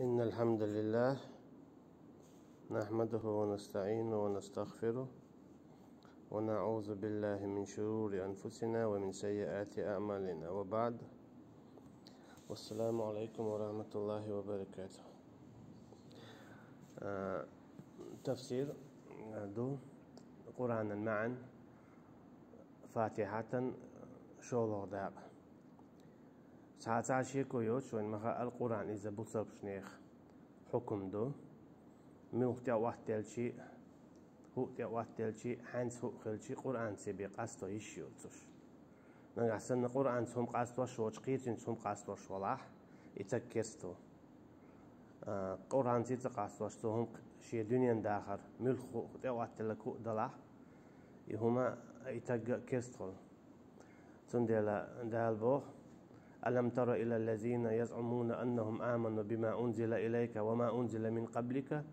إن الحمد لله نحمده ونستعينه ونستغفره ونعوذ بالله من شرور أنفسنا ومن سيئات أعمالنا وبعد. والسلام عليكم ورحمة الله وبركاته. تفسير دو قرآن معا فاتحة شولو داب ساعة شيكو يوش وين مخا القرآن إذا بصر شنيخ حكم دو ملك تأوه تلشي هو تأوه تلشي حنس هو خلشي قرآن سبي قصتو يشيوتوش نغسن قرآن سهم قصتو شوش قيتين سهم قصتو شولاح يتكستو قرآن سيت قصتو سهم شي دنيا داخر ملك تأوه تلكو دلاح يهما يتكستو تندلا دالبو ألم تر إلى الذين يزعمون أنهم آمنوا بما أنزل إليك وما أنزل من قبلك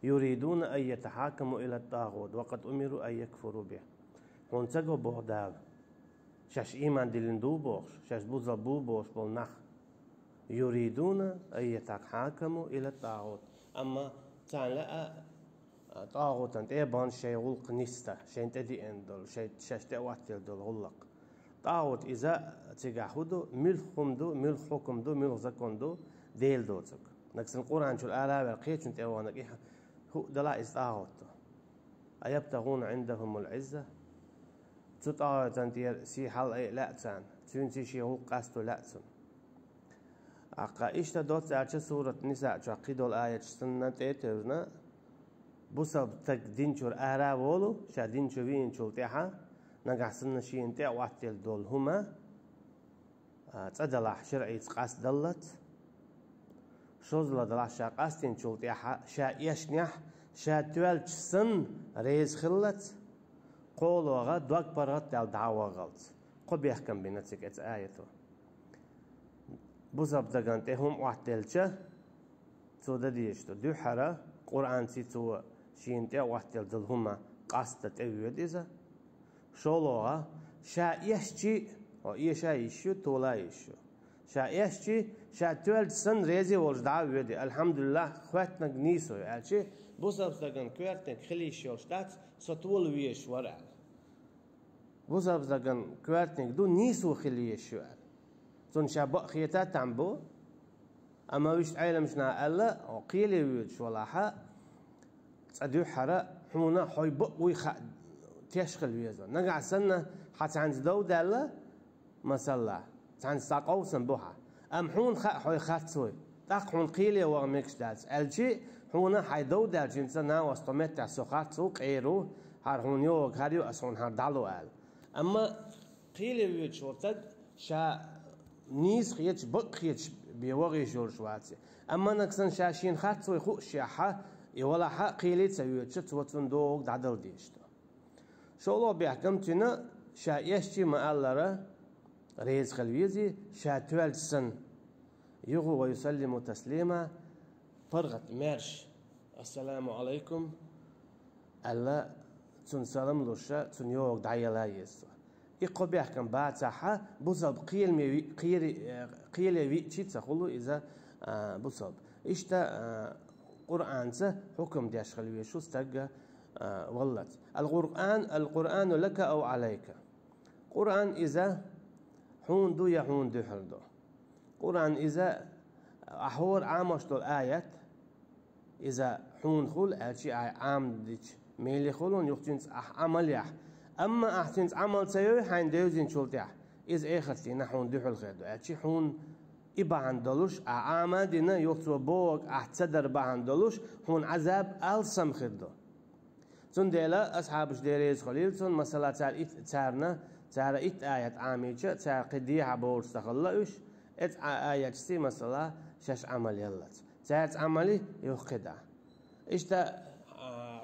يريدون أن يتحاكموا إلى الطاغوت وقد أمروا أن يكفروا به. هون تجو بهداب شاش إيمان دلندو بوش شاش بوزبو بوش بالنخ يريدون أن يتحاكموا إلى الطاغوت. أما تعالى طاغوت أنت إيبان شيء غلق نسته شيء تدي أندل شيء شاش تأوتل دل غلق طاغوت إذا تجاهدو ملخم دو ملخكم دو ملخزكم دو ديل دوتك نكسن القرآن شو الآلاء والقيت أنت أوانك إيه هو دلا إستاغوت أيبتغون عندهم العزة تطاغوت أنت سي حال لا تان تنسي شيء هو قاستو لا تان أقا إيش تدوت على سورة النساء تعقيدوا الآية سنة تيترنا بسبب تقدين شو الآلاء ولو شادين شو بين شو تيها نقاسن شيء انت وقتل دول هما تدلع شرعي تقاس دلت شوزلا دلع شاقاستين شولت شا يشنح شا توالج سن ريز خلت قولوا غد دوك برغت دال دعوة غلط قب يحكم بنتك ات آيته بوزب دقانت هم وقتلش تو دديشتو دو حرا قرآن تيتو شيء انت وقتل دول هما قاستت اويد إذا شولوها شا يشتي أو يشا يشيو تولا يشيو شا يشتي شا تولد سن ريزي ولج دعوة ودي الحمد لله خواتنا نيسو يعني بوزابزدگان كوارتن خليش يولشتات ستول ويش ورع بوزابزدگان كوارتن دو نيسو خليش يوال تون شا بقيتات تنبو أما ويش عيلمشنا ألا أو قيلي ويش ولاحا تدو حرا حونا حوي بق ويخا تشغل ويزو نقع سنة حتى عند دودة لا مسلا عند ساقو سنبوها أم حون حوي خاتسوي تاقون قيلي ومكش دالس الجي حونا حي دودة الجنسنا وستمت سوخاتسو قيرو هار هون يوغ هاريو أسون هار دالو آل أما قيلي ويج شورتد شا نيس خيتش بق خيتش بيوغي جور شواتي أما نكسن شاشين خاتسوي خو شاحة يولا حق قيلي تسويتش توتون دوغ دادل ديشتو شولو بيحكم تنا شا يشتي مالره ريز خلويزي شا توالج سن يغو ويسلم تسليما فرغت مارش السلام عليكم ألا تن سلام لوشا تن يوغ دعيلا يسو إقو بيحكم بعد صحة بصب قيل ويتشي تخلو إذا بصب إشتا قرآن حكم ديش خلويشو استقى والله القرآن لك أو عليك قرآن إذا حون دو يحون دو حردو قرآن إذا أحور عامشتو الآيات إذا حون خل أشي عام ديش ميلي خلون يختنس عمل يح أما أحتنس عمل سيوي حين ديوزين شلتيح إذا آخرتي نحون دو حل خيردو أشي حون إبا عندلوش عامة دينا يختو بوغ أحتصدر با عندلوش حون عذاب ألسم خيردو تندلا أصحابش ديريز خليل تون مثلا تارنا تار آيات عاميجة تار قديها بورس تخلّوش آيات سي مثلا شش عمل يلت تار عملي يخدع إشتا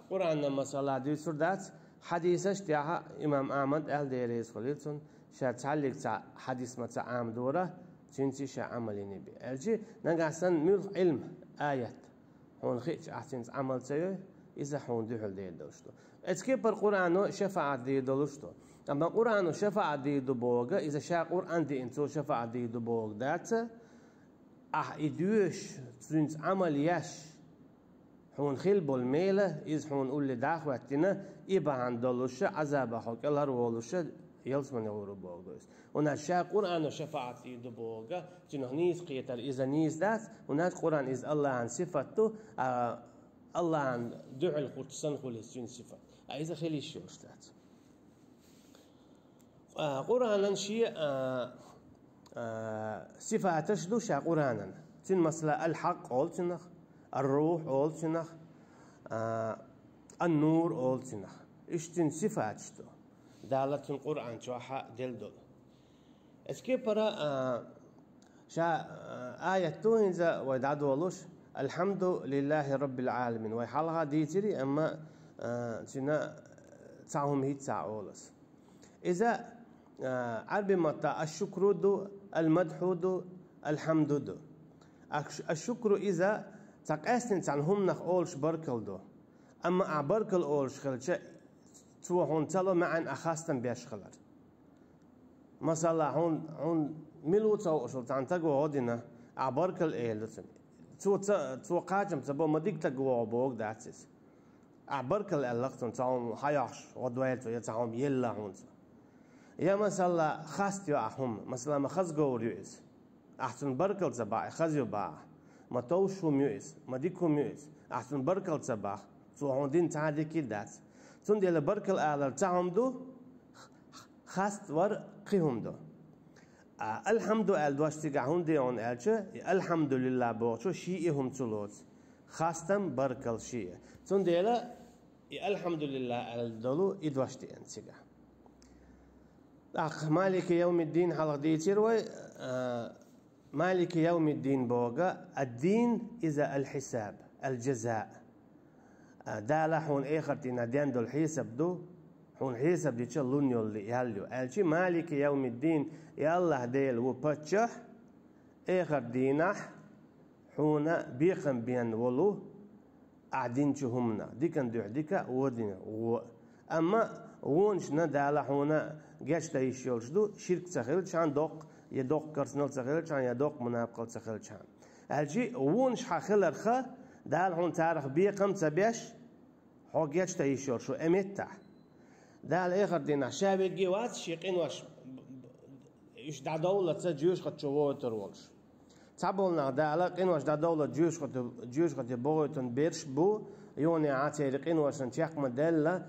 قرآن مثلا دي سردات حديثش تاعها إمام أحمد ديريز خليل تون شر تعلق تاع حديث متى عام دورة تنسي شا عملي نبي الجي نقاسن مل علم آيات هون خيش أحسن عمل سيء إذا حون دحل دي دوشتو اتكيب القرآن شفاعة دي دولشتو أما القرآن شفاعة دي دبوغة إذا شاء قرآن دي انتو شفاعة دي دبوغ دات إدوش تنس عمل يش حون خلبو الميلة إذ حون قول داخواتنا إبا عندلوش عذاب حق الله رولوش يلزمن يغورو بوغوز ونشا قرآن وشفاعة يدو بوغا تنه نيز قيتر إذا نيز دات ونات قرآن إذ الله عن صفته الله عن دعو القدسان خلصين صفات إذا خلي شوش دات قرآن شيء صفاتش دو شا قرآن تن مثلا الحق أولتنخ الروح أولتنخ النور أولتنخ إشتن صفاتش دو دالة القرآن شوحة دل دول اسكي برا شا آية توهنزا ويدعدولوش الحمد لله رب العالمين ويحالها ديتري أما تنا تعهم هي تعولس إذا عربي متى الشكر دو المدح دو الحمد دو الشكر إذا تقاستن عنهم نخ أولش بركل دو أما أعبركل أولش خلش توهون تلو معن أخاستن بيشخلر مثلا هون ملو تو عن تجو هودنا أعبركل إيلتن تو قاجم تبو مديك تجو بوق داتس أعبركل اللقطن تعهم حياش ودويلتو يتعهم يلا هون يا مثلا خاستيو أهم مثلا ما خزجو ريوس أحسن بركل تبع خزيو با ما توشو ميوس ما ديكو ميوس أحسن بركل تبع تو هون دين تعدي كيدات تون ديال بركل على تعهم دو خاست ور قيهم دو الحمد لله دواشتيغا هون ديون ألش الحمد لله بوشو شيئهم تلوت خاستم بركل شيء تون ديال الحمد لله الدلو إدواشتي أنتيغا مالك يوم الدين حلق ديتير مالك يوم الدين بوغا الدين إذا الحساب الجزاء دالا حون إيخرتنا دين دول حساب دو حون حساب دي تشلون يولي ياليو ألشي مالك يوم الدين يالله ديل وبتشح إيخر دينح حون بيخن بيان ولو قاعدين تشهمنا ديكن دو ديكا ودين أما وونش ندالا حونا جاش تيشيلش دو شرك تخيل شان دوق يدوق كرسنل تخيل شان يدوق منافق تخيل شان الجي وونش حخيل خا دال حون تاريخ بيقم تبيش حو جاش تيشيل شو امتع دال اخر دينا شابي جوات شيقين واش ايش دا دولة تجيوش خد شوو ترولش تابولنا دالا قين واش دا دولة جيوش خد بوغيتون بيرش بو يوني عاتيرقين واشن تياق مدلة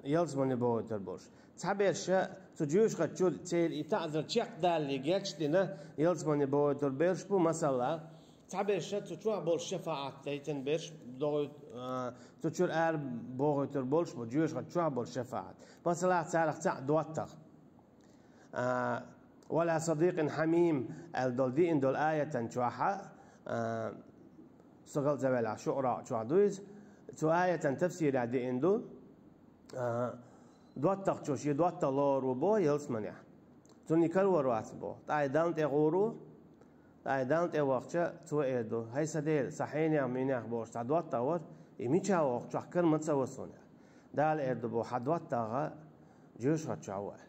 يلزمني بوتر بوش تعبيرش تجوش قد شو تير إتعذر تياق دالي جاتش دينا يلزمني بوتر بيرش بو مثلا تعبيرش تشوع بول شفاعة تيتن بيرش دو تشور ار بوتر بولش بو جوش قد شوع بول شفاعة مثلا تعرف تاع دوتر ولا صديق حميم الدول دي ان دول آية تنشوحها سقل زبالة شعراء شو عدويز تو آية تفسير عدي إندو دوات تخشوش يدوات تلور وبو يلسمنيا توني كرور واتبو تاي داونت اغورو تاي داونت اغوخشا تو ايدو هاي سديل صحيني عميني اخبوش تا دوات تاور يميشا اغوخشو احكر متسوسونيا دال ايدو بو حدوات تاغا جوش غتشو عوال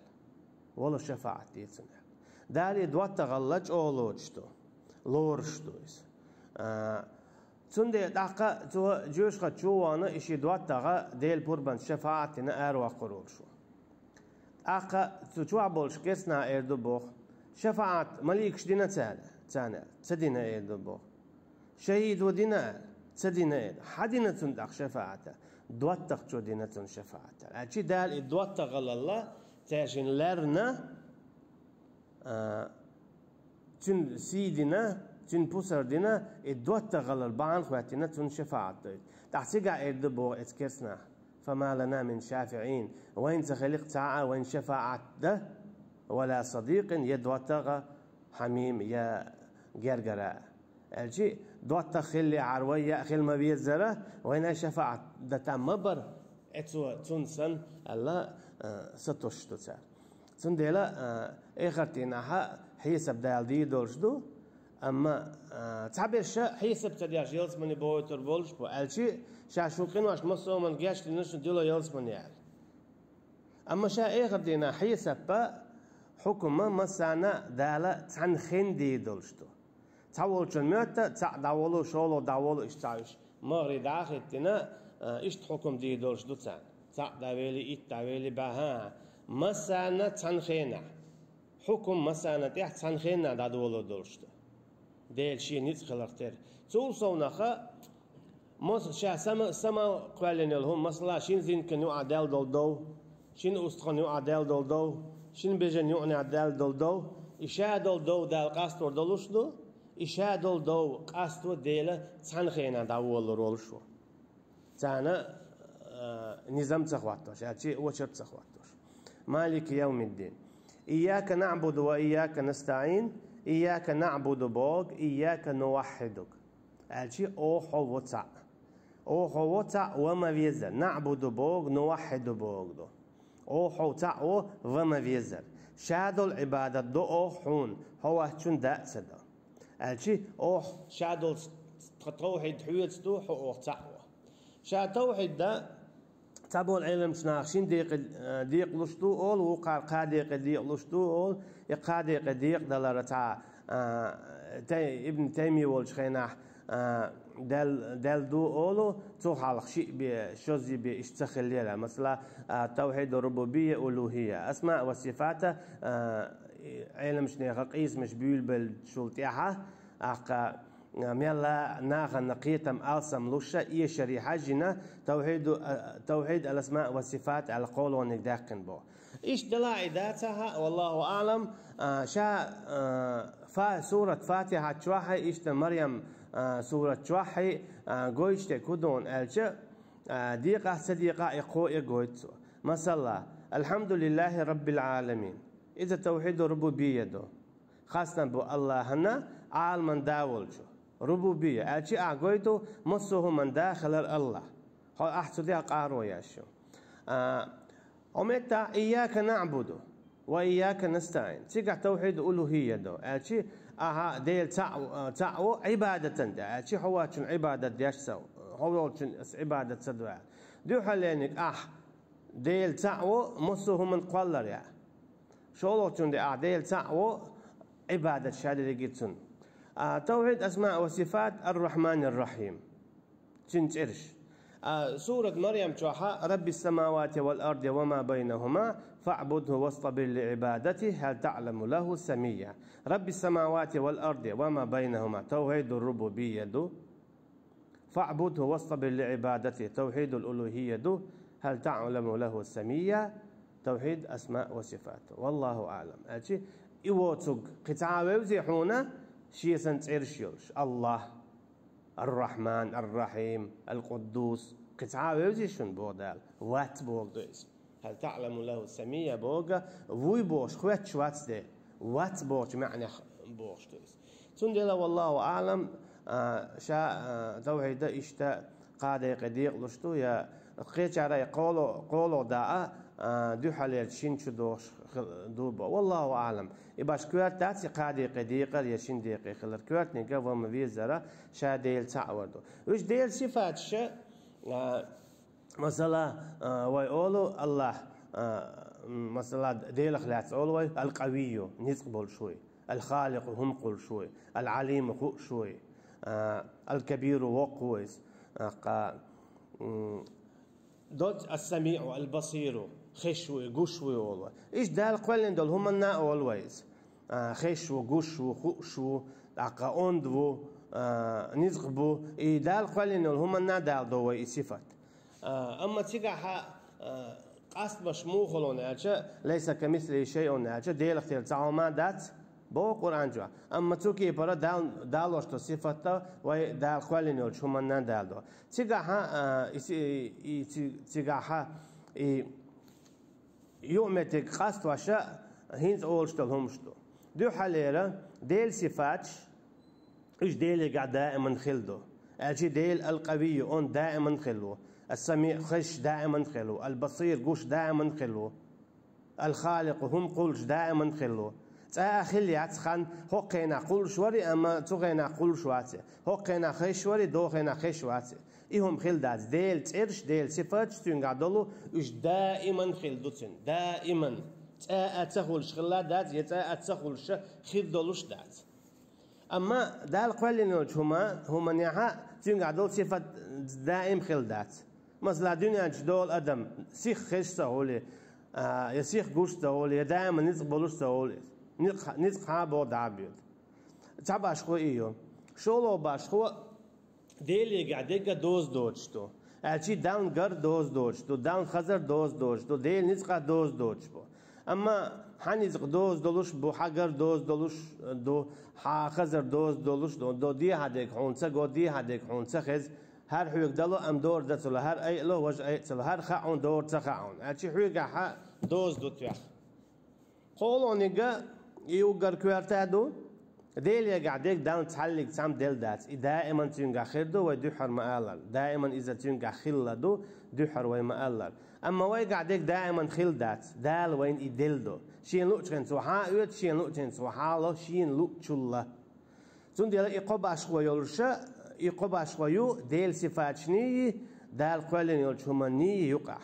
ولو شفاعة ديتسونيا دالي دوات تغلج اولوشتو لورشتويس تندي دقة تو جوش قد شوانا إشي دوات تغا ديل بوربان شفاعتنا أروى قرور شو أقا تشوع بولش كيسنا إيردو بوخ شفاعت مليكش دينا تانا تدينا إيردو بوخ شهيد ودينا تدينا إيردو حدينا تندق شفاعته دوات تغشو دينا تن شفاعته أشي دال دوات تغل الله تاشين لرنا تن سيدنا تن بوسر دينا الدوات تغلل بعض خواتنا تن شفاعة تحتيجا إدبو إتكسنا فما لنا من شافعين وين تخلق تعا وين شفاعة ده ولا صديق يدوات حميم يا جرجرة الجي دوات تخلي عروية خل ما بيزرة وين شفاعة ده تمبر اتو تنسن الله ستوش تسار تنديلا إخرتنا حسب دال دي دولشدو أما تعبير شا حسب تدياش يلس مني بويتر بولش بو الشي شاشوقين واش مصو من جاش لنش ديلا يلس مني يعني أما شا إخرتنا حسب حكم مسانا دالا تنخين دي دولشدو تعول ميتا تع داولو شولو داولو اشتايش مغري داخلتنا اشت حكم دي دولش دوتان تع داويلي ات داويلي باها مسانا تنخينا حكم مسانا تحت تنخينا داولو دولش ديل شي نيت خلرتر تول صونخه مس شا سما قالين لهم مثلا شين زين كانوا عدال دولدو شين استخنوا عدال دولدو شين بيجن يوني عدال دولدو إشاء دولدو دال قاستور دولشدو إشاء دولدو قاستور ديلا تنخينا داول رولشو تانا نظام تخواتوش هادشي هو شرط تخواتوش مالك يوم الدين إياك نعبد وإياك نستعين إياك نعبد بوك إياك نوحدك هادشي أوحو وتع أوحو وتع وما فيزر نعبد بوك نوحد بوك دو أوحو تع وما فيزر شادو العبادة دو أوحون هو شون دأس دو هادشي أوح شادو توحيد حويت دو أوح تعوى شاد توحيد دا تابو العلم شناخشين ديق لشتو أول وقار قاديق ديق لشتو أول يقاديق ديق دلارتا ابن تيمية والشخيناح دال دو أولو توحال شيء بشوزي بيشتخليها مثلا توحيد الربوبية ألوهية أسماء وصفات علم شنو قيس مش بيول بالشلطيحة ميلا ناخ نقيتم ألسم لشة إيه شريحة جنا توحيد الأسماء والصفات على قول ونقداقن بو إيش دلاعي ذاتها والله أعلم سورة فاتحة شوحي إيش مريم سورة شوحي قويش تكودون ألجا ديقة صديقة إقوء قويتسو مثلا الحمد لله رب العالمين إذا توحيد ربوبية دو خاصة بو الله هنا عالما داولجو ربوبية ألجي أقويتو مصوه من داخل الله هو أحسدها قارو ياشو ومتى إياك نعبد وإياك نستعين تيجا توحيد ألوهية دو ألشي ديل تعو عبادة دا ألشي هواتشن عبادة ديشسو هواتشن عبادة سدوا دو حلينك ديل تعو مصوه من قلر يا شولوتشن دي ديل تعو عبادة شادي جيتسن توحيد أسماء وصفات الرحمن الرحيم تنترش سورة مريم جوحا رب السماوات والأرض وما بينهما فاعبده واصطبر لعبادته هل تعلم له سميا رب السماوات والأرض وما بينهما توحيد الربوبية دو فاعبده واصطبر لعبادته توحيد الألوهية دو هل تعلم له سميا توحيد أسماء وصفات والله أعلم أجي إيوتوك قطعة ويوزيحونا شيء سنتعرشيوش الله الرحمن الرحيم القدوس قطعة ويوزيشون بودال وات بوغدويس هل تعلم له سمية بوغا وي بوش خوات شوات دي وات بوش معنى بوش دويس تندلا والله أعلم شا توحيد إشتا قادة قديق لشتو يا قيت على قولو داء دو حالير شين شدوش دوبا والله أعلم إباش كوات تاتي قادة قديقة يشين ديقي خلر كوات نيقا وما فيزارة شا ديل تعوردو وش ديل صفات شا مثلا ويقولوا الله مثلا ديل خلات أولوي القوي نزقبل شوي الخالق هم قل شوي العليم خو شوي الكبير وقويس دوت السميع البصير خشوي قشوي أولوي إيش دال قولين دول هم النا أولويز خشو قشو خشو عقا أندو نزقبو دال قولين دول هم النا دال دوي صفات أما تيجا قصد مشموخلون ليس كمثله شيء ديل اختيار تعوما دات بو قرآن جوا أما توكي برا دالوش تو صفتا و دال قولين شو من دال دو تيجا يومتك قصد وشا هينز أولش تلهمشتو دو حليرة ديل صفات إيش ديل قاعد دائما خلدو أجي ديل القوي أون دائما خلو السميع خش دائما خلو البصير قوش دائما خلو الخالق هم قلش دائما خلو تأخلي أتخن هقينا قل شوري أما تغينا قل شواتي هقينا خشوري دوغينا خشواتي إهم خلدات ديل تيرش ديل صفات تنقعدلو إش دائما خلدوتن دائما تأتخل شغلات دات يتأتخل خلدلوش دات أما دال قلنا هما نيها تين قاعدول صفة دائم خلدات مثلا الدنيا جدول أدم سيخ خش سهولة يسيخ جوش سهولة دائما نزق بلوش سهولة نزق حابو دعبيد تعباش خو إيو شولو باش خو ديلي قاعدة دوز دوجتو أشي داون قر دوز دوجتو داون خزر دوز دوجتو ديل نزق دوز دوجبو أما حنزق دوز دولوش بو حجر دوز دولوش دو خزر دوز دولوش دو دي هديك حونسة جو دي هديك حونسة خز هر حويق دلو أم دور دتلو هر أي لو وج أي تلو هر خاون دور تخاون أشي حويق ح دوز دو تيخ قولونيجا يوجر كوارتادو ديل قاعدك داون تحلق سام ديل دات دائما تينجا خيردو ويدحر مآلل دائما إذا تينجا خلدو دحر ويمآلل أما وي قاعدك دائما خل دات دال وين يدلدو شين لوتشين سوحا يوت شين لوتشين سوحا لو شين لوتشولا تون ديل إقوب أشوا يولشا إقوب أشوا يو ديل صفاتشني دال قولين يولشمني يقع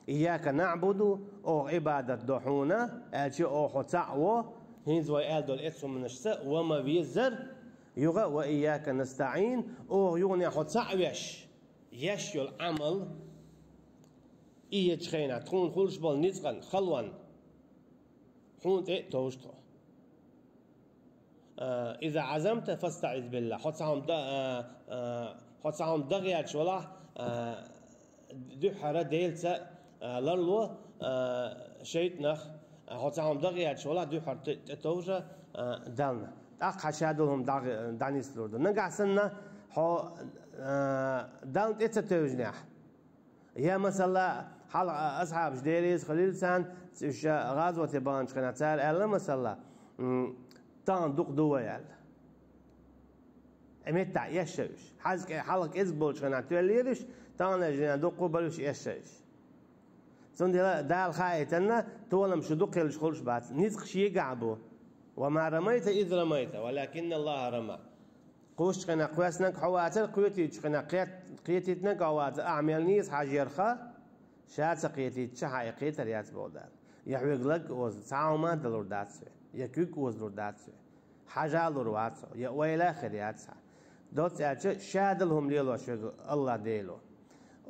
إياك نعبد أو عبادة دحونا أشي أو حتعو هينز ويال دول إتسم من الشتاء وما بيزر يغا وإياك نستعين أو يغني حتعوش يشيو العمل إيه تخينا تكون خلش بول نزقا خلوان حونت إيه توشتو إذا عزمت فاستعذ بالله حتسعهم دغيات شولا دحرة ديلتا لرلو شيطنخ حتسعهم دغيات شولا دحر توجا دالنا أق حشادهم دانيس لوردو نقع سنة دالت إتسا توجناح يا مثلا حال أصحاب جديريز خليل سان غازوة بانش خناتار ألا مثلا تان دوق دويال أمتع يشوش حزك حلق إزبولش خناتار ليرش تان لجنا دوق بلوش يشوش سون دال خايتنا تولم شو دوق يلش خلش بعد نزق شيء قعبو وما رميت إذ رميت ولكن الله رمى قوش خنا قواسنك حواتر قوتي خنا قيتيتنا قوات أعمال نيس حاجيرخا شات قيتي شحاي قيتر يات بودال يحويق لك وز تعاوما دلور داتسو يكوك وز لور داتسو حاجة لور واتسو يويلا خرياتسا دوت أتش شادلهم ليلو شو الله ديلو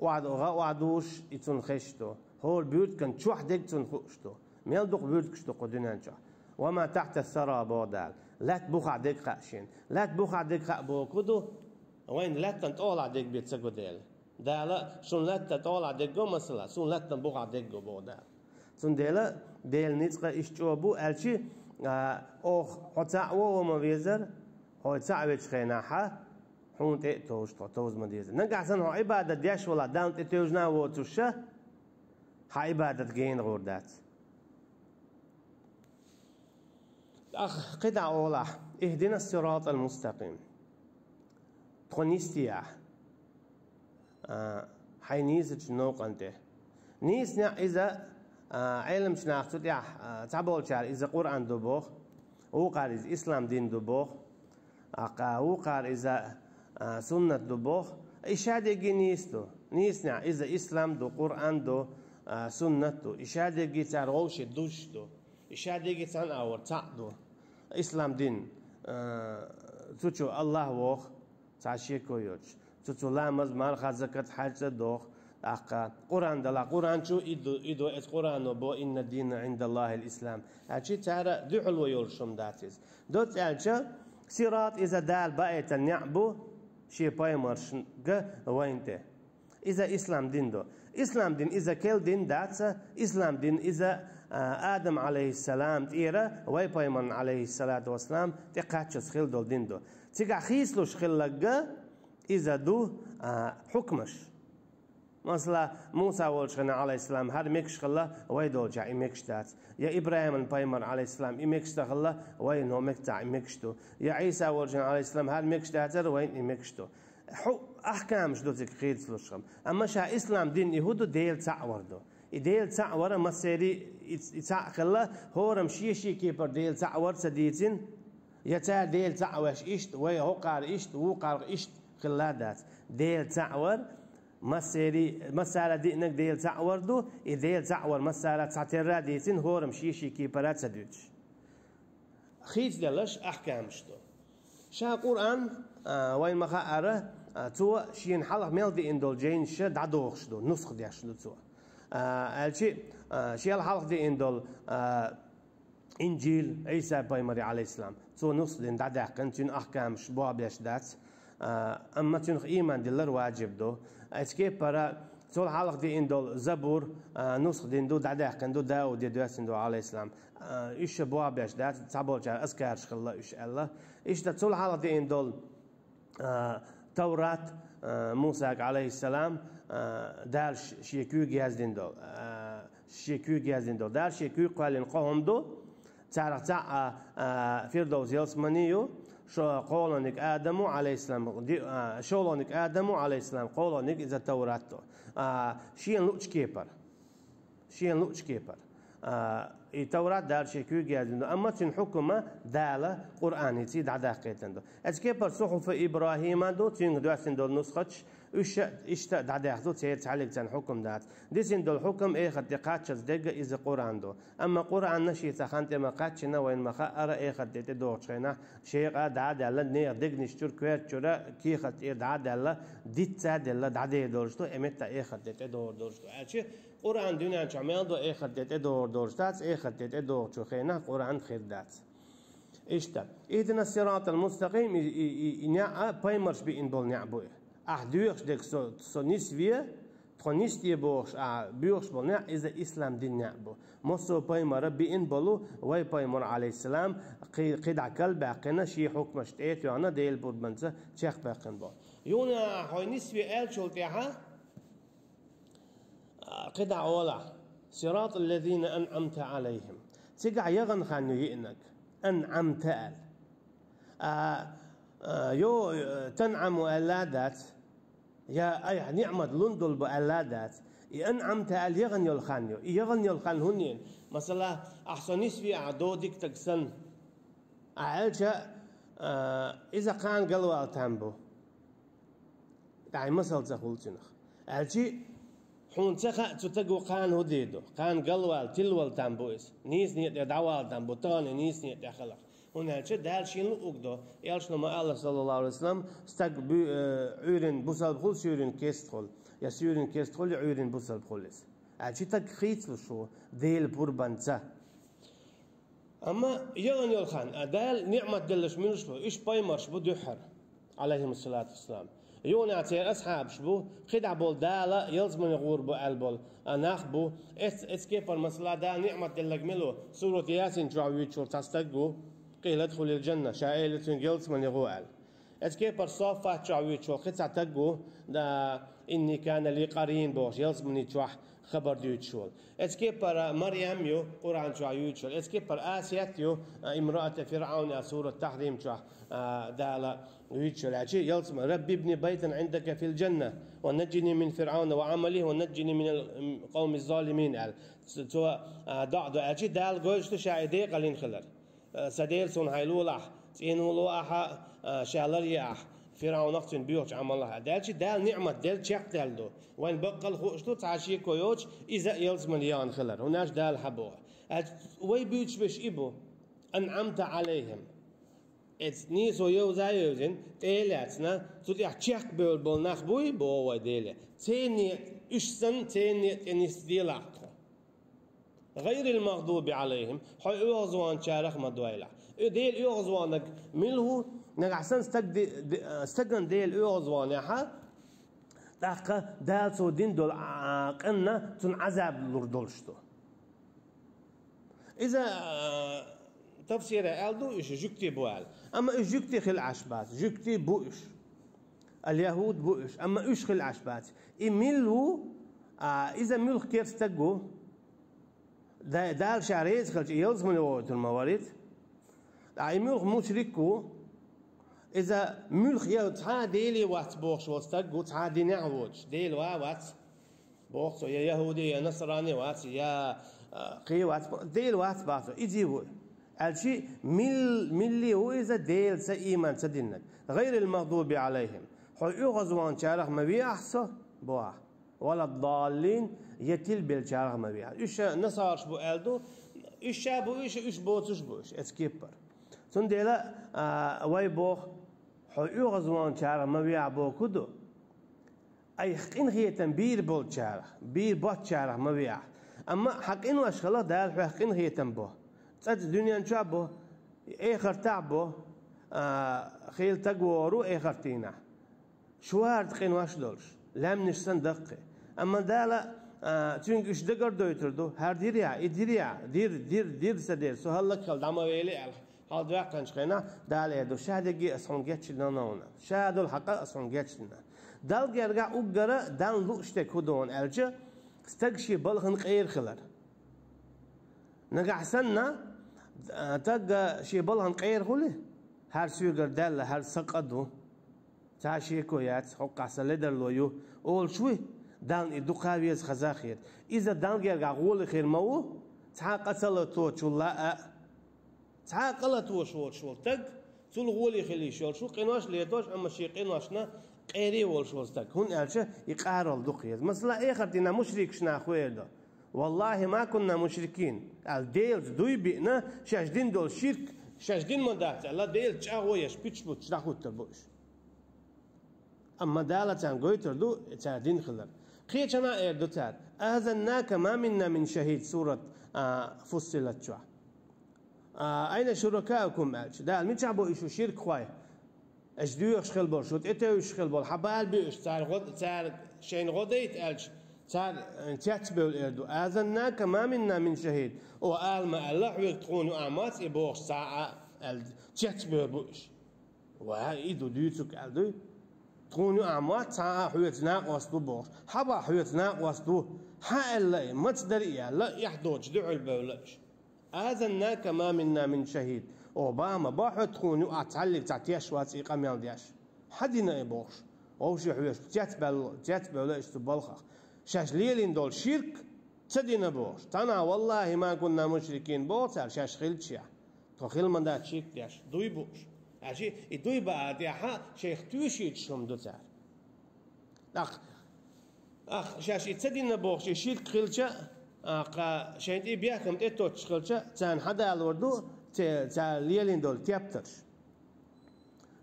وعدوش يتون خشتو هول بيوت كان شو حدك تون خشتو ميل دوق بيوت كشتو قدنانشا وما تحت الثرى بودال لا تبوخ عدك خاشين لا تبوخ عدك خابو كدو وين لا تنطول عدك بيتسقو ديل دالا شون لا تطول عدك جو مثلا شون لا تنبوخ عدك جو بودال شون ديلا ديل نيتقى اشتوبو الشي اوخ حتعو وما بيزر هو تعويش خيناحا حون توش توز مديزر نقع سنه عبادة دياش ولا دانت توجنا وتوشا ها عبادة جين غوردات أخ قطع أولا اهدنا الصراط المستقيم تخنيستيا حي نيزج نوق أنت نيسنا إذا علم شناخت يا تعبول شار إذا قرآن دبوخ وقار إذا إسلام دين دبوخ وقار إذا سنة دبوخ إشادة نيستو نيسنا إذا إسلام دو قرآن دو سنة دو إشادة جيتار غوش دوش دو إشادة جيتان أور تعدو إسلام دين تشو الله وخ تعشيكو يوش تشو لامز مال خزكت حاجة دوخ أقا قرآن دلا قرآن شو إدو إس قرآن بو إن الدين عند الله الإسلام هالشي تعرى دحل ويورشم داتيز دوت ألشا صراط إذا دال بقيت النعبو شي بايمرش وينته إذا إسلام دين دو إسلام دين إذا كل دين داتسا إسلام دين إذا آدم عليه السلام تيرا وي بايمن عليه الصلاة والسلام تقاتش خيل دول دين دو تيقع خيسلوش خيل لقا إذا دو حكمش مثلا موسى والشغنا عليه السلام هر ميكش خلا ويدول جا إميكش دات يا إبراهيم البايمر عليه السلام إميكش تخلا وين هو مكتع إميكشتو يا عيسى والشغنا عليه السلام هر ميكش داتر وين إميكشتو أحكام شدو تكخيل سلوشهم أما شا إسلام دين يهودو ديل تعوردو ديل تعور مسيري يتعقل هورم شيشي كيبر ديل تعور سديتين يتا ديل تعوش إشت ويهقار إشت وقار إشت خلادات ديل تعور مسيري مسارة دينك ديل تعوردو ديل تعور مسارة تعترى ديتين هورم شيشي كيبرات سديتش خيت دلش أحكام شدو شا قرآن وين ما خاطر تو شين حلق ميلدي إندول جين شد عدوخش دو نسخ ديش دو تو الشيء شيء الحلق دي إندول إنجيل عيسى بايمري عليه السلام تو نسخ دين دعدا كنتين أحكام شباب بيش دات أما تنخ إيمان دلر واجب دو أتكي برا تو الحلق دي إندول زبور نسخ دين دو دعدا كندو داود دي دواسين دو عليه السلام إيش بواب بيش دات تعبول جار أسكارش خلا إيش الله إيش دا تو الحلق دي إندول توراة موسى عليه السلام دار شيكو جهازين دول شيكو جهازين دول دار شيكو قالين قوم دو تعرف تاع فردوس يلسمانيو شو قولنك آدم عليه السلام شولنك آدم عليه السلام قولنك إذا توراة شين لوتش كيبر شين لوتش كيبر التوراة دار شيكو جهازين أما تن حكمة دالة قرآن يصير عداقيتن دو أتكبر صحف إبراهيم دو تين دواسين دول نسختش إيش دعداخدو تعلق عن حكم دات ديسين دول حكم إيه خد قاتش دقة إذا قرآن دو أما قرآن نشي تخانت ما قاتشنا وين ما خأر إيه خد تدور شينا شيء دعد الله نير دق نشتر كوير شرا كي خد إيه دعد الله ديت ساد الله دعد دورشتو إمتى إيه خد تدور دورشتو أشي قرآن دنيا شمال دو إيه خد تدور دورشتات إيه خد تدور شو خينا قرآن خير دات إيشتا إهدنا الصراط المستقيم إنيا بايمرش بين دول نعبوه أحدوش دك سو نسوية تخنيستي بوش بيوش بولنا إذا إسلام دين نعبو مصو بايمر بين بولو واي بايمر عليه السلام قيد عقل باقينا شي حكم شتيت وانا ديل بود منسا تشيخ باقين بو يونا هاي نسوية آل شولتيها قيد عولا صراط الذين أنعمت عليهم تقع يغن خانو يئنك أنعمت آل يو تنعم ألادات يا أي نعمة لندل بألادات ينعمت آل يغن يلخانيو يغن يلخان هنين مثلا أحسنيس في عدو ديك تكسن أعلجا إذا كان قلوا تامبو دعي مثل تقول تنخ أعلجي حون تخا تتقو قان هديدو قان قلوا تلوال تامبويس نيس نيت يدعوال تامبو تاني نيس نيت يخلق هنا شد هالشيء لقدو يالش نما الله صلى الله عليه وسلم استق عيرن بوسال بخول سيرن كيستخل يا سيرن كيستخل عيرن بوسال بخولس هالشيء تقخيت شو ديل بربانتا أما يلن يلخان دال نعمة دلش منش له إيش بايمرش بدحر عليهم الصلاة والسلام يونا تير أصحاب شبو خدع بول دالا يلزمن يغور بو البول ناخبو اسكيبر مثلا دا نعمة دلك ملو سورة ياسين جاويت شور تستقو قيل ادخل الجنة شائلة يلزمن يغوال اسكيبر صافات جاويت شور خدع تقو دا إني كان لي قرين بوش يلزمن يتوح خبر ديوتشول اسكيبر مريم يو قرآن شو يوتشول اسكيبر آسيات يو امرأة فرعون سورة التحريم شو دالا يوتشول عشي يلزم ربي ابني بيتا عندك في الجنة ونجني من فرعون وعمله ونجني من القوم الظالمين قال سو ضعض عشي دال قولشتو شايدي قالين خلر سديل سون هايلولاح سينولوح شالرياح فرعون نقطن بيوش عم الله دالشي دال نعمة دال شيخ دالدو وين بقى الخوشتو تعشي كويوش إذا يلزم مليان خلر هناش دال حبوه وي بيوش بش إبو أنعمت عليهم نيسو يوزايوزن تيلاتنا تطيح شيخ بول نخبوي بو ديله تيني إشسن تيني تنسديلاقو غير المغضوب عليهم حي يغزوان شارخ مدويلة ديل يغزوانك ملهو نقعسن استقن ديل يغزوان يحا داقة دال سو دين دول قلنا تن عذاب لردولشتو إذا تفسير ألدو إيش جكتي بوال أما إيش جكتي خل عشبات جكتي بوش اليهود بوش أما إيش خل عشبات إميلو إذا ملخ كيف استقو دال شعريز خلش يلزم الوقت الموارد ملخ مشركو إذا ملخ يا ديلي وات بوخش واستقو تعادي نعوج ديل وات بوخش يا يهودي يا نصراني وات يا قي وات ديل وات باتو إيجي هو الشيء ملي هو إذا ديل سإيمان سدينك غير المغضوب عليهم حو يغزوان شارخ ما بيحصى بواه ولا الضالين يتل بالشارخ ما بيحصى إيش نصارش بو ألدو إيش بو إيش بوتش بوش اسكيبر سنديلا واي بوخ حيو غزوان شارع ما بيعبو كدو أي حقين هي تنبير بول شارع بير بات شارع ما بيع أما حقين واشخلا دال حقين هي تنبو تأتي الدنيا نشابو آخر تعبو خيل تقورو آخر تينا شوار تقين واش دولش لم نشتن دقي أما دالا تونكش دقر دويتردو هر ديريا دير سدير سو هلك خل دما ويلي هل دواقن شقينا دال يدو شادقي أصلا جاتش لنا شادو الحق أصلا جاتش لنا دال جرجع أجرا دال لوشتك هدون ألجا استقشي بلغن غير خلر نجح سنة تجا شي بلغن غير خله هر سوغر دال هر سقدو تاشي كويات حق سلدر لويو أول شوي دال إدوقاويز خزاخير إذا دال جرجع غول خير مو تعاقتل توش ولا تعاقلت وشول تج تول غولي خلي شو قناش ليتوش أما شي قناشنا قيري والشول تج هون ألشة يقارل دقيز مثلا آخر دينا مشرك شنا خويدا والله ما كنا مشركين الديلز دوي بينا شاشدين دول شرك شاشدين مدات لا ديل تشاويش بيتشبوت تشاخوت تبوش أما دالة عن قويتر دو تعدين خلر خيشنا إردو تار أذناك ما منا من شهيد سورة فصلت شوا أين شركاؤكم ألش دال مين شعبوا إيشو شرك خواي أجدوه شخل بول شوت إتوا شخل بول حبال بيش تار شين غديت ألش تار تاتبول إردو أذناك ما منا من شهيد وقال ما الله يقتقون أعمات إبوش ساعة تاتبول بوش وإيدو ديوتك ألدو تقولوا أعمات ساعة حياتنا واسطو بوش حبا حياتنا واسطو حائل ما تدري لا يحدوش دعو البولش آذناك ما منا من شهيد أوباما باحو تخونوا أتعلق تعتيش واتي قميان دياش حدنا يبوش أو شي حياش جات بولش تبالخ شاش ليلين دول شرك تدينا بوش تنا والله ما كنا مشركين بوتال شاش خيلتشيا تخيل من دات شرك دياش دوي بوش عشي يدوي بقى ديها شيخ توشي تشوم دوتار أخ شاش يتدينا بوش شرك خيلتشا قا شينتي بياكم تيتوتش خلشة تان حدا الوردو تا ليلين دول تيابترش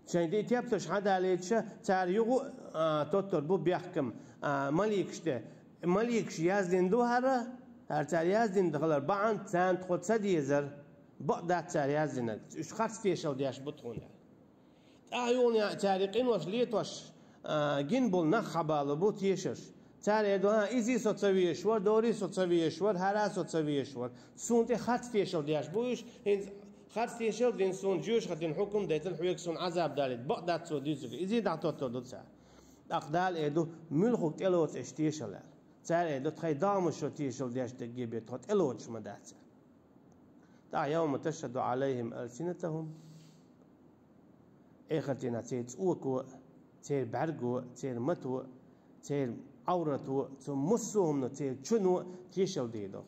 شينتي تيابترش حدا ليتشا تار يغو توتر بو بيحكم مليكشته مليكش يازدين دو هرا هر تار يازدين دخلر بعن تان تخد سديزر بقدات تار يازدينك اش خاص تيشل دياش بتخون اعيون تاريقين وش ليتوش جنبول نخبال بو تيشش تاري دوها إيزي سوتسوي شور دوري سوتسوي شور هرا سوتسوي شور سونتي خط تيشل دياش بوش هن خط تيشل دين سون جوش خدين حكم ديتن حويك سون عذاب دالت بقدات سو ديزك إيزي دعتوتو دوتسا أقدال إيدو ملخوك تلوت اشتيشل تاري إيدو تخي دامش شو تيشل دياش تجيبي تحط إلوتش مداتسا تا يوم تشهد عليهم ألسنتهم إخرتنا تيت أوكو تير برقو تير متو تير عورتو تمسهم نتير شنو تيشل ديدو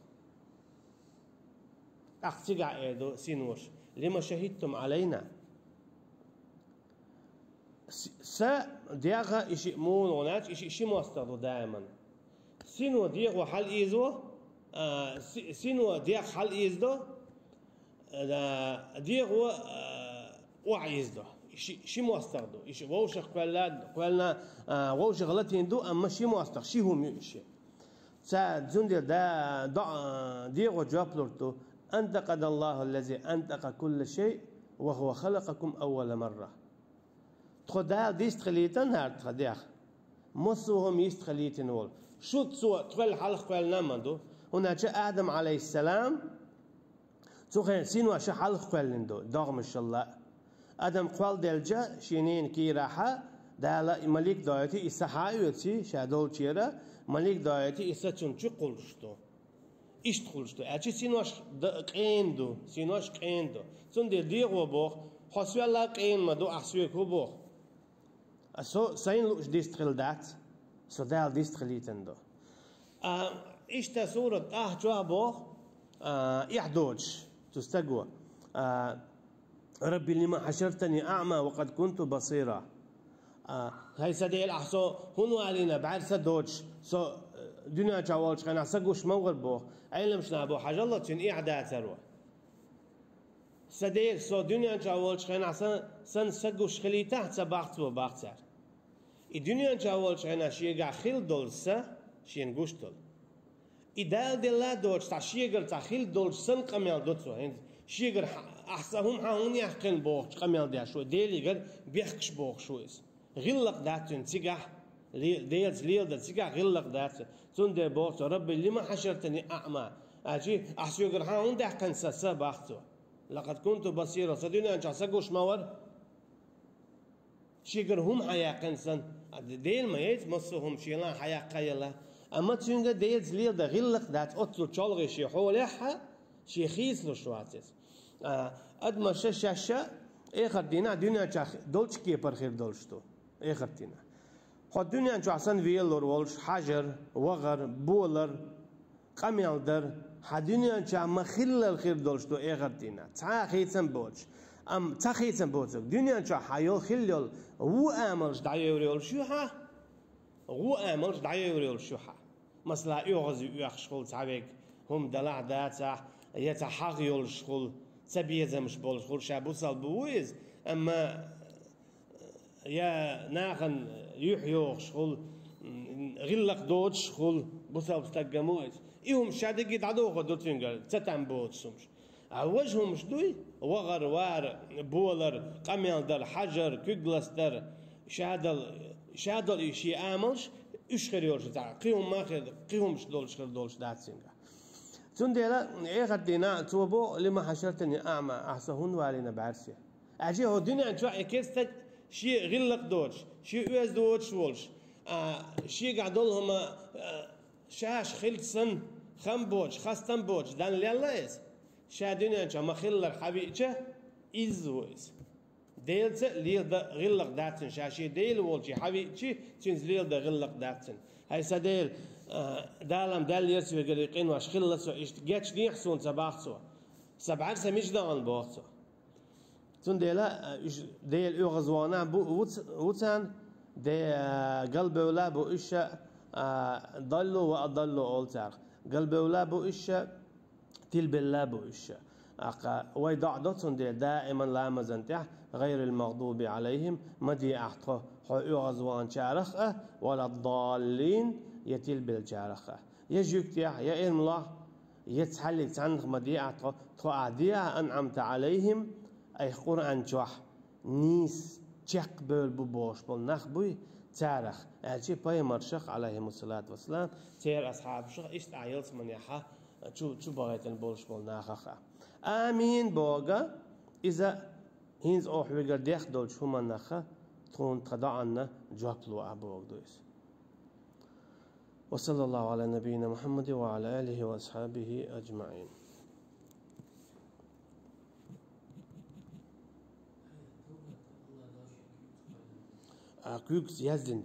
أختقع إيدو سينوش لما شهدتم علينا دياغا إشي مون وناج إشي مستغدو دائما سينو دياغ وحل إيزو سينو دياغ حل إيزدو دياغ وعيزدو شي مستغدو إشي ووش قلنا ووش غلطين دو أما شي مستغ شي هم يشي سا زندر دا ديغو جابلورتو أنتقد الله الذي أنتق كل شيء وهو خلقكم أول مرة تخدا ديست خليتن هار تخديخ مصوهم يست خليتن ول شو تسوى تخل حلق قلنا مندو هنا جاء آدم عليه السلام تخيل سينو أشا حلق قلندو داغم الله آدم قال دلجا شينين كي راحة دالا ملك دايتي إسحايوتي شادول تيرا ملك دايتي إساتون شو قلشتو إيش تقولشتو أشي سينوش قيندو سينوش قيندو سون ديغو بوخ حسوا الله قين ما دو أحسوا كوبوخ سو سين لوش ديستخل دات سو دال ديستخليتندو إيش تسورة جوا بوخ يحدوش تستقوى ربي لما حشرتني أعمى وقد كنت بصيرا هاي سدي الأحسو هنو علينا بعد سدوش سو دنيا جوالش خنا سقوش موغر بوخ علم شنا بو حاجة الله تن إعداد ثروة سدير سو دنيا جاول شخنا سن سجوش خلي تحت سباقت وباقتر الدنيا جاول شخنا شيء خيل دولسة شين قشتل إدال دلا دوش تشيغر تخيل دولش سن قميل دوتسو هند شيغر أحسهم هون يحكن بوخ قميل ده شو ديليغر بيحكش بوخ شويس غلق داتن تيجح ديلز ليل ده تيجح غلق دات تون ده بوخ ربي لما حشرتني أعمى أجي أحسيغر هون ده كان سباقتو لقد كنت بصيرا صدقني أنت سجوش مور شيغر هم حياقن سن ديل ما يت مصهم شيلان حياق يلا أما تشينغ ديلز ليل ده غلق دات أطلو تشالغي شي حولها شي خيسلو شواتس أدم شاشة آخر دينا دنيا چاخ دولش كي پر خير دولشتو آخر دينا خود دنيا چاحسن ويلور ولش حجر وغر بولر قميل در حدنيا چا مخيل الخير دولشتو آخر دينا تا خيتن بولش تا خيتن بولش دنيا چا حيول خيل و آملش دايوريول شوها و آملش دايوريول شوها مثلا يغز يخشخل تعبك هم دلع داتا يتحقيول شخل تبيزه مش بول شخل شابوسال بويز أما يا ناخن يحيوخ شخل غلق دوت شخل بوسال بستقمويز إيهم شادق يدعوه دوتينجر تتعم بوت سمش وجههم مش دوي وغر وار بولر قميل در حجر كجلس در شادل إشي آملش إشخريولش تاع قيهم ما خير قيهم مش دولش داتسينجا تنديلا إيه دينا توبو لما حشرتني أعمى أحسهون والينا بعرسه أجي هو الدنيا أنت أكيد شيء غلق دوتش شيء يوز دوتش ولش شيء قاعدولهم شاش خلصن خم بوتش خستن بوتش دان ليلايز شا الدنيا أنت ما خلر حبيبته إزويز ديلز ليل ده غلق داتن شاشي ديل ولشي حبيبتي تنز ليل ده غلق داتن هاي سديل دالم دال يرسي وقريقين واش خلصوا اشتجتش نيحسون سباحسوا سبعك سميش دان بوحسوا تون ديلا ديل يغزوانا وتان دي قلب ولا بو إشا ضلوا وأضلوا أولتار قلب ولا بو إشا تل بالله بو إشا ويضع دوتون ديل دائما لا مزنتح غير المغضوب عليهم مدي أحطه يغزوان شارخ ولا الضالين يتل بالجارخة يجوكتيا يا إلم الله يتحلل تعنخ مديعة تقعديا أنعمت عليهم أي قرآن جوح نيس جق بول ببوش بول نخبوي تارخ أجي باي مرشخ عليهم الصلاة والسلام تير أصحاب شخ إشت عيلت من يحا شو بغيتن بولش بول ناخخة آمين بوغا إذا هينز أوح ويقر ديخ دولش هما نخا تون تضعنا جوكلو أبوغ دويس وصلى الله على نبينا محمد وعلى آله وأصحابه أجمعين. Kuyuk yazdın